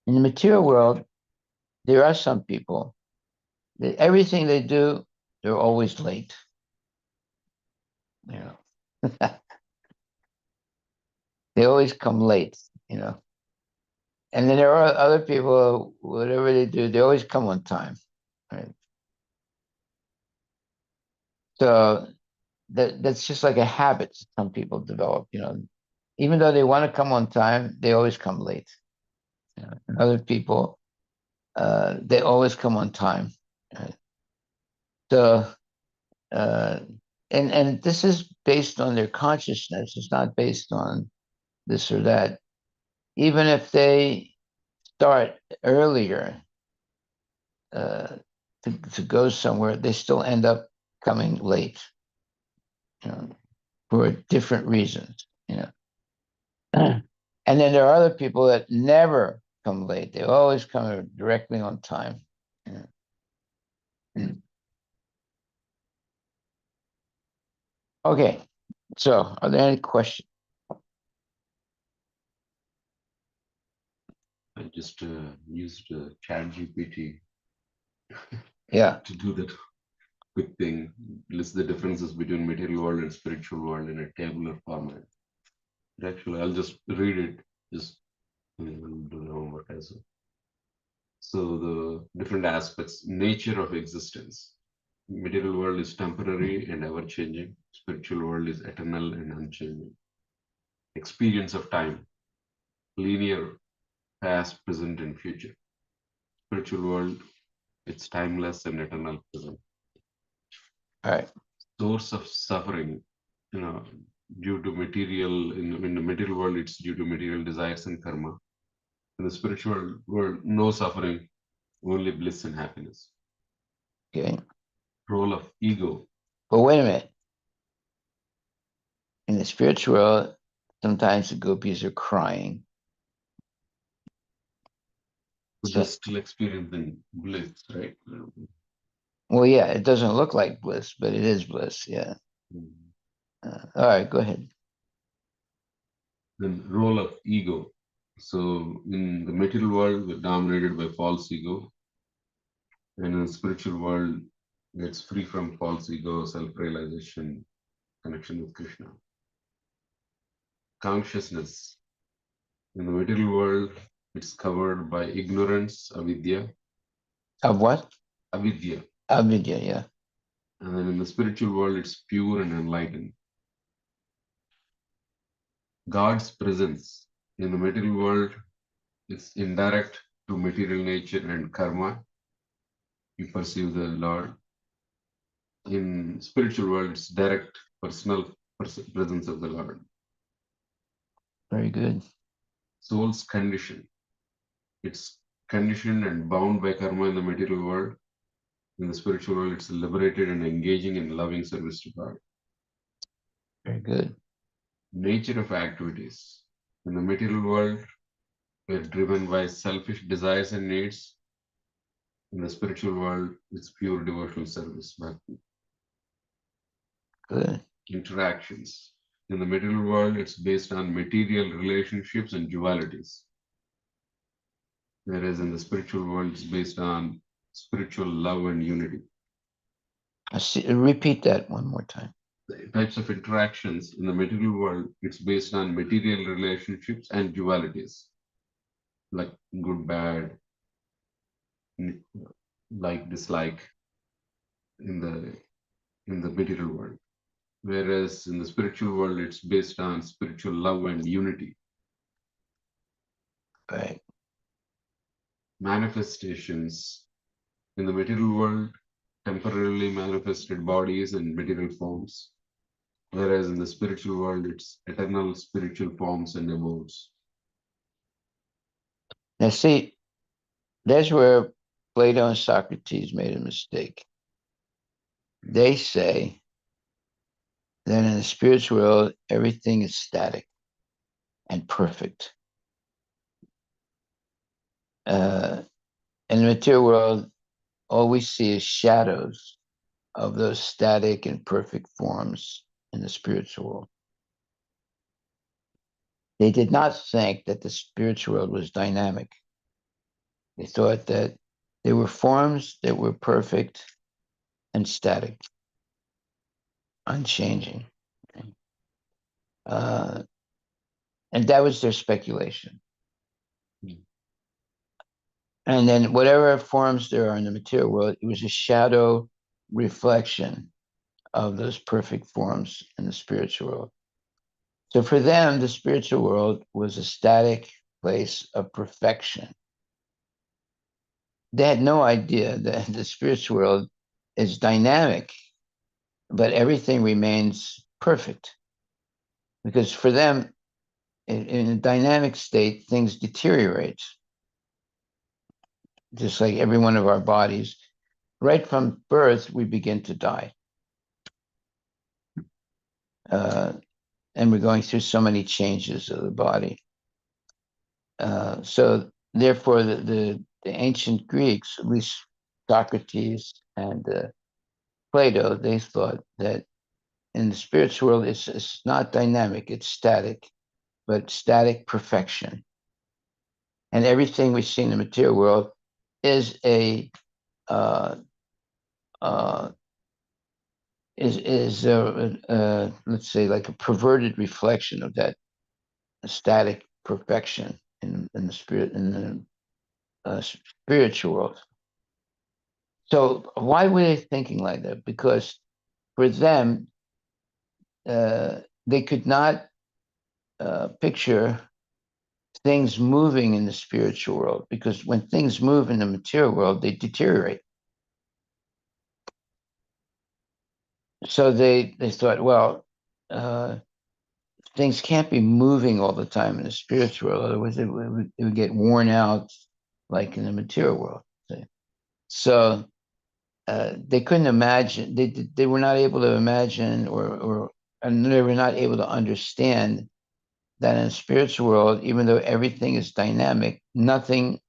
Speaker 1: In the material world, there are some people that everything they do, they're always late. They always come late, you know. And then there are other people, whatever they do, they always come on time. Right. So that's just like a habit some people develop, you know. Even though they want to come on time, they always come late. You know? And other people, they always come on time. Right? So uh, and this is based on their consciousness. It's not based on this or that. Even if they start earlier uh, to go somewhere, they still end up coming late, you know, for different reasons, you know. And then there are other people that never come late; they always come directly on time. You know. Okay, so are there any questions?
Speaker 2: I just used Chat GPT
Speaker 1: Yeah,
Speaker 2: to do that quick thing, list the differences between material world and spiritual world in a tabular format. Actually, I'll just read it. Just remember what I said. So the different aspects, nature of existence. Material world is temporary and ever changing. Spiritual world is eternal and unchanging. Experience of time, linear, past, present, and future. Spiritual world, it's timeless and eternal present.
Speaker 1: all right,
Speaker 2: Source of suffering, you know, due to material, in the material world, it's due to material desires and karma. In the spiritual world, no suffering, only bliss and happiness.
Speaker 1: okay.
Speaker 2: Role of ego.
Speaker 1: But wait a minute. In the spiritual world, sometimes the gopis are crying.
Speaker 2: But
Speaker 1: So,
Speaker 2: they're still experiencing bliss, right?
Speaker 1: well, yeah, it doesn't look like bliss, but it is bliss. Yeah. All right, go ahead.
Speaker 2: Then role of ego. So in the material world, we're dominated by false ego, and in the spiritual world, it's free from false ego, self-realization, connection with Krishna. Consciousness. In the material world, it's covered by ignorance, avidya,
Speaker 1: Of what?
Speaker 2: avidya.
Speaker 1: Avidya, yeah.
Speaker 2: And then in the spiritual world, it's pure and enlightened. God's presence. In the material world, it's indirect to material nature and karma. You perceive the Lord. In spiritual world, it's direct personal presence of the Lord.
Speaker 1: Very good.
Speaker 2: Soul's condition. It's conditioned and bound by karma in the material world. In the spiritual world, it's liberated and engaging in loving service to God.
Speaker 1: Very good.
Speaker 2: Nature of activities. In the material world, we're driven by selfish desires and needs. In the spiritual world, it's pure devotional service. Bhakti.
Speaker 1: Good.
Speaker 2: Interactions. In the material world, it's based on material relationships and dualities. Whereas in the spiritual world, it's based on spiritual love and unity.
Speaker 1: Repeat that one more time.
Speaker 2: The types of interactions in the material world, it's based on material relationships and dualities, like good, bad, like, dislike in the material world. Whereas in the spiritual world, it's based on spiritual love and unity.
Speaker 1: Right.
Speaker 2: Manifestations in the material world, temporarily manifested bodies and material forms. Whereas in the spiritual world, it's eternal spiritual forms and abodes.
Speaker 1: Now, see, that's where Plato and Socrates made a mistake. They say that in the spiritual world, everything is static and perfect. In the material world, all we see is shadows of those static and perfect forms in the spiritual world. They did not think that the spiritual world was dynamic. They thought that there were forms that were perfect and static, unchanging. Uh, And that was their speculation.
Speaker 2: Hmm.
Speaker 1: And then whatever forms there are in the material world, it was a shadow reflection of those perfect forms in the spiritual world. So for them, the spiritual world was a static place of perfection. They had no idea that the spiritual world is dynamic, but everything remains perfect. Because for them, in a dynamic state, things deteriorate, just like every one of our bodies. Right from birth, we begin to die. And we're going through so many changes of the body. So therefore, the ancient Greeks, at least Socrates and Plato, they thought that in the spiritual world, it's not dynamic, it's static, but static perfection. And everything we see in the material world is a uh, uh, let's say like a perverted reflection of that static perfection in the spirit in the spiritual world. So why were they thinking like that? Because for them, they could not picture things moving in the spiritual world, because when things move in the material world, they deteriorate. So they thought, well, things can't be moving all the time in the spiritual world, otherwise it would get worn out like in the material world. So they couldn't imagine, they were not able to imagine and they were not able to understand that in the spiritual world, even though everything is dynamic, nothing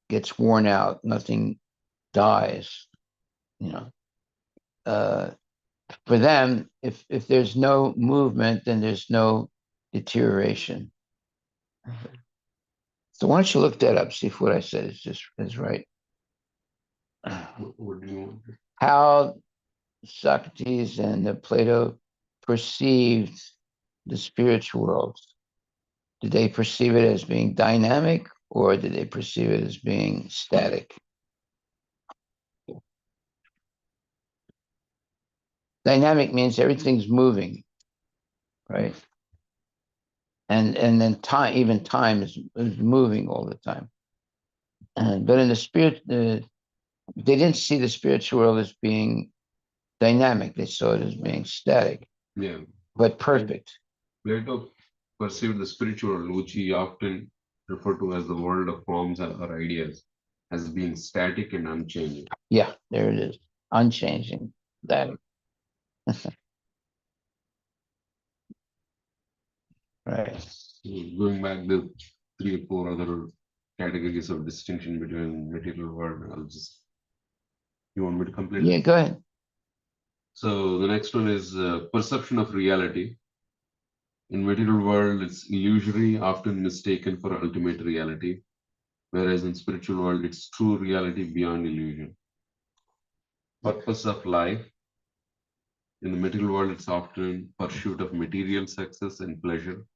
Speaker 1: gets worn out, nothing dies. You know, for them, if there's no movement, then there's no deterioration. So why don't you look that up, see if what I said is right.
Speaker 2: What do you want?
Speaker 1: How Socrates and Plato perceived the spiritual world. Did they perceive it as being dynamic, or did they perceive it as being static? Dynamic means everything's moving, right? And then time is moving all the time. But in the spirit, they didn't see the spiritual world as being dynamic. They saw it as being static,
Speaker 2: Yeah.
Speaker 1: but perfect.
Speaker 2: Plato perceived the spiritual world, which he often referred to as the world of forms or ideas, as being static and unchanging.
Speaker 1: Yeah, there it is. Unchanging. That right.
Speaker 2: Going back the 3 or 4 other categories of distinction between material world, you want me to complete
Speaker 1: Yeah,
Speaker 2: it?
Speaker 1: go ahead.
Speaker 2: So the next one is perception of reality. In material world, it's illusory, often mistaken for ultimate reality, whereas in spiritual world, it's true reality beyond illusion. Purpose of life. In the material world, it's often pursuit of material success and pleasure.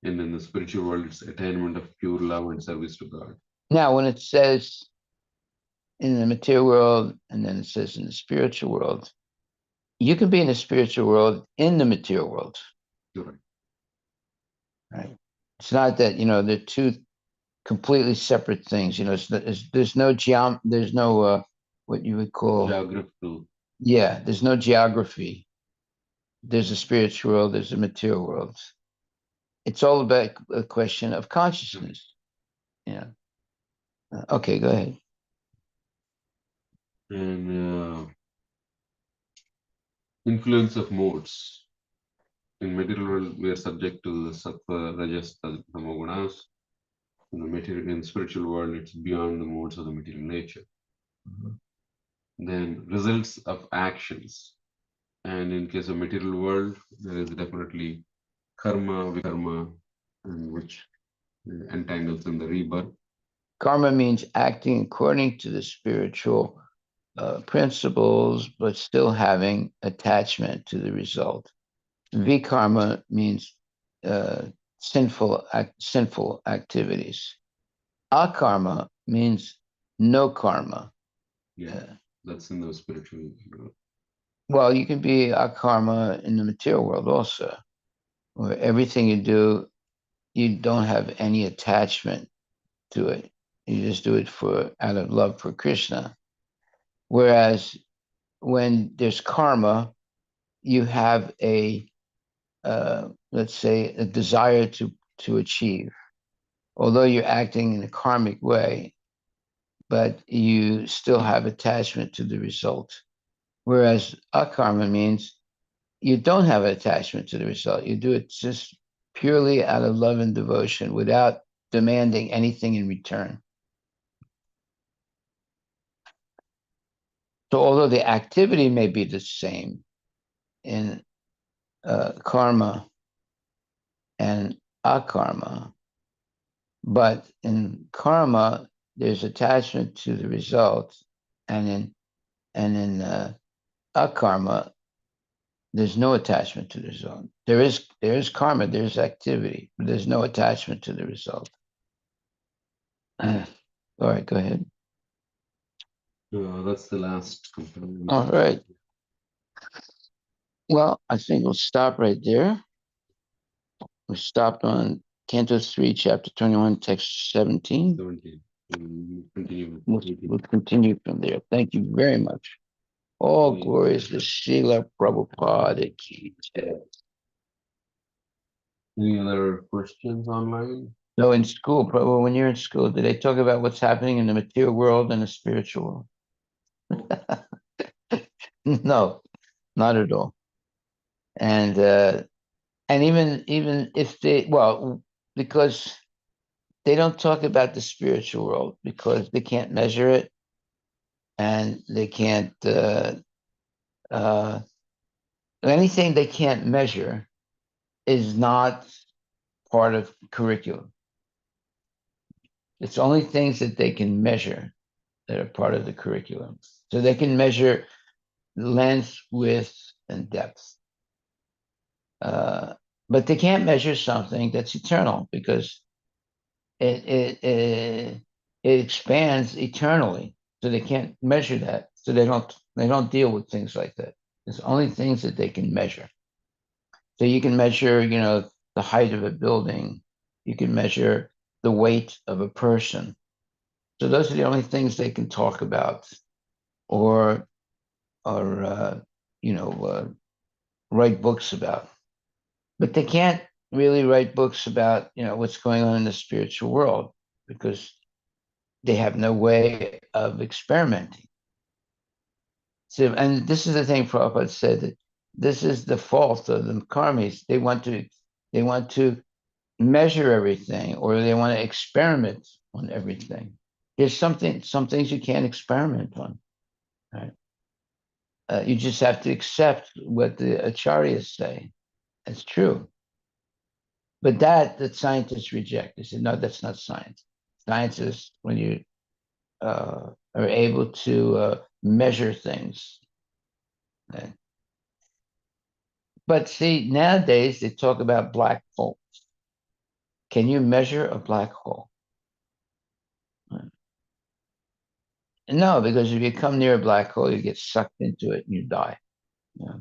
Speaker 2: And in the spiritual world, it's attainment of pure love and service to God.
Speaker 1: Now, when it says in the material world and then it says in the spiritual world, you can be in the spiritual world in the material world.
Speaker 2: You're right.
Speaker 1: Right. It's not that, they're two completely separate things. There's no what you would call,
Speaker 2: Geographical.
Speaker 1: yeah, there's no geography. There's a spiritual world, there's a material world. It's all about a question of consciousness. Yeah. Okay, go ahead.
Speaker 2: And influence of modes. In material world, we are subject to the sattva, rajas, tama gunas. In spiritual world, it's beyond the modes of the material nature. Then results of actions. And in case of material world, there is definitely karma, vikarma, and which entangles in the rebirth.
Speaker 1: Karma means acting according to the spiritual principles, but still having attachment to the result. Vikarma means sinful activities. Akarma means no karma.
Speaker 2: Yeah, that's in the spiritual.
Speaker 1: Well, you can be akarma in the material world also, where everything you do, you don't have any attachment to it. You just do it out of love for Krishna. Whereas when there's karma, you have let's say, a desire to achieve. Although you're acting in a karmic way, but you still have attachment to the result. Whereas akarma means you don't have an attachment to the result. You do it just purely out of love and devotion without demanding anything in return. So although the activity may be the same in karma and akarma, but in karma, there's attachment to the result, and in akarma, there's no attachment to the result. There is karma, there's activity, but there's no attachment to the result. All right, go ahead.
Speaker 2: That's the last component.
Speaker 1: All right. Well, I think we'll stop right there. We stopped on Canto 3, Chapter 21, Text 17.
Speaker 2: 17. Continue.
Speaker 1: We'll continue from there. Thank you very much. All glories to Srila Prabhupada ki jai.
Speaker 2: Any other questions online?
Speaker 1: So in school, Prabhu, when you're in school, do they talk about what's happening in the material world and the spiritual world? No, not at all. And even if because they don't talk about the spiritual world because they can't measure it and they can't anything they can't measure is not part of curriculum. It's only things that they can measure that are part of the curriculum. So they can measure length, width, and depth. But they can't measure something that's eternal because it expands eternally. So they can't measure that. So they don't deal with things like that. It's only things that they can measure. So you can measure, the height of a building. You can measure the weight of a person. So those are the only things they can talk about, or write books about. But they can't really write books about what's going on in the spiritual world because they have no way of experimenting. So, and this is the thing Prabhupada said, that this is the fault of the karmis. They want to measure everything, or they want to experiment on everything. There's some things you can't experiment on, right? You just have to accept what the acharyas say. It's true. But that scientists reject. They say, no, that's not science. Science is when you are able to measure things. Okay? But see, nowadays they talk about black holes. Can you measure a black hole? No, because if you come near a black hole, you get sucked into it and you die. Yeah.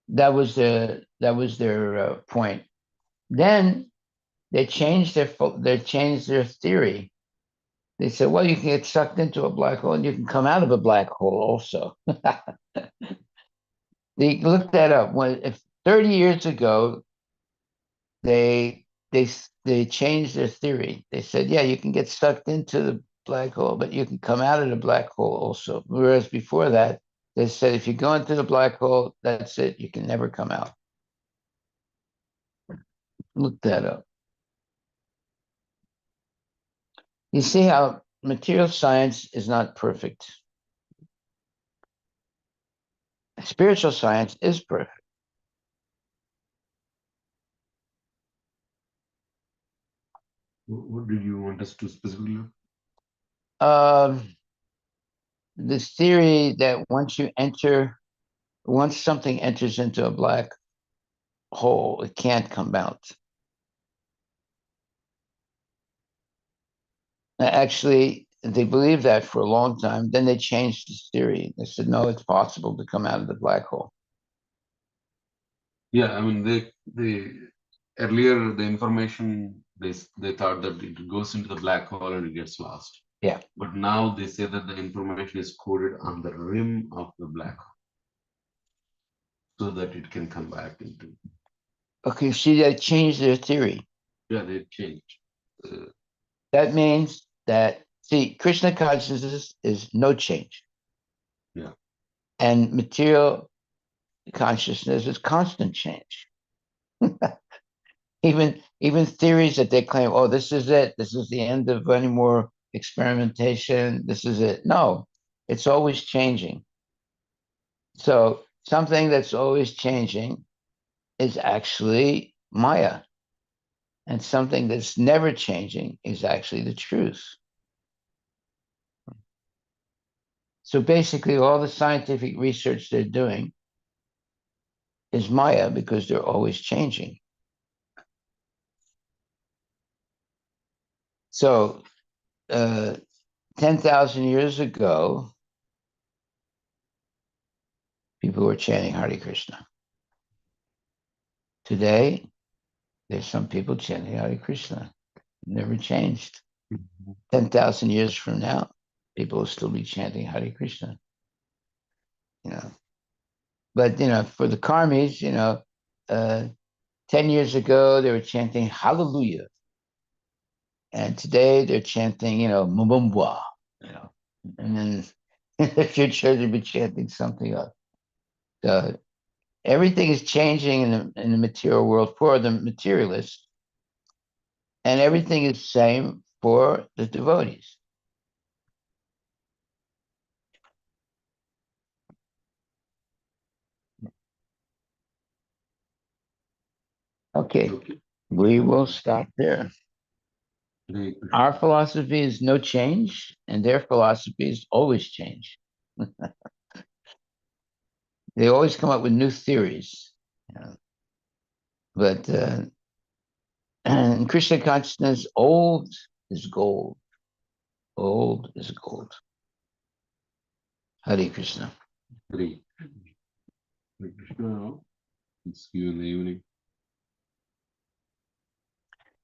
Speaker 1: That was their point. Then they changed their theory. They said, well, you can get sucked into a black hole and you can come out of a black hole also. They looked that up. If 30 years ago, they changed their theory. They said, yeah, you can get sucked into the black hole, but you can come out of the black hole also. Whereas before that, they said, if you go into the black hole, that's it. You can never come out. Look that up. You see how material science is not perfect. Spiritual science is perfect.
Speaker 2: What did you want us to specifically?
Speaker 1: This theory that once something enters into a black hole, it can't come out. Actually, they believed that for a long time. Then they changed this theory. They said, no, it's possible to come out of the black hole.
Speaker 2: Yeah, I mean, they earlier the information they thought that it goes into the black hole and it gets lost.
Speaker 1: Yeah.
Speaker 2: But now they say that the information is coded on the rim of the black hole, so that it can come back into.
Speaker 1: Okay, see, they changed their theory.
Speaker 2: Yeah, they changed.
Speaker 1: That means that, see, Krishna consciousness is no change.
Speaker 2: Yeah.
Speaker 1: And material consciousness is constant change. Even theories that they claim, oh, this is it, this is the end of any more experimentation, this is it. No, it's always changing. So something that's always changing is actually Maya. And something that's never changing is actually the truth. So basically, all the scientific research they're doing is Maya because they're always changing. So 10,000 years ago, people were chanting Hare Krishna. Today, there's some people chanting Hare Krishna. Never changed. 10,000 years from now, people will still be chanting Hare Krishna. You know, but for the karmis, 10 years ago they were chanting Hallelujah, and today they're chanting, Mubumbwa, and then in the future they'll be chanting something else. So everything is changing in the material world for the materialists, and everything is the same for the devotees. Okay, we will stop there. Our philosophy is no change, and their philosophy is always change. They always come up with new theories. But in Krishna consciousness, old is gold. Old is gold. Hare Krishna.
Speaker 2: Hare Krishna. See you in the evening.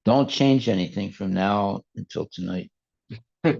Speaker 1: Don't change anything from now until tonight.
Speaker 2: Hare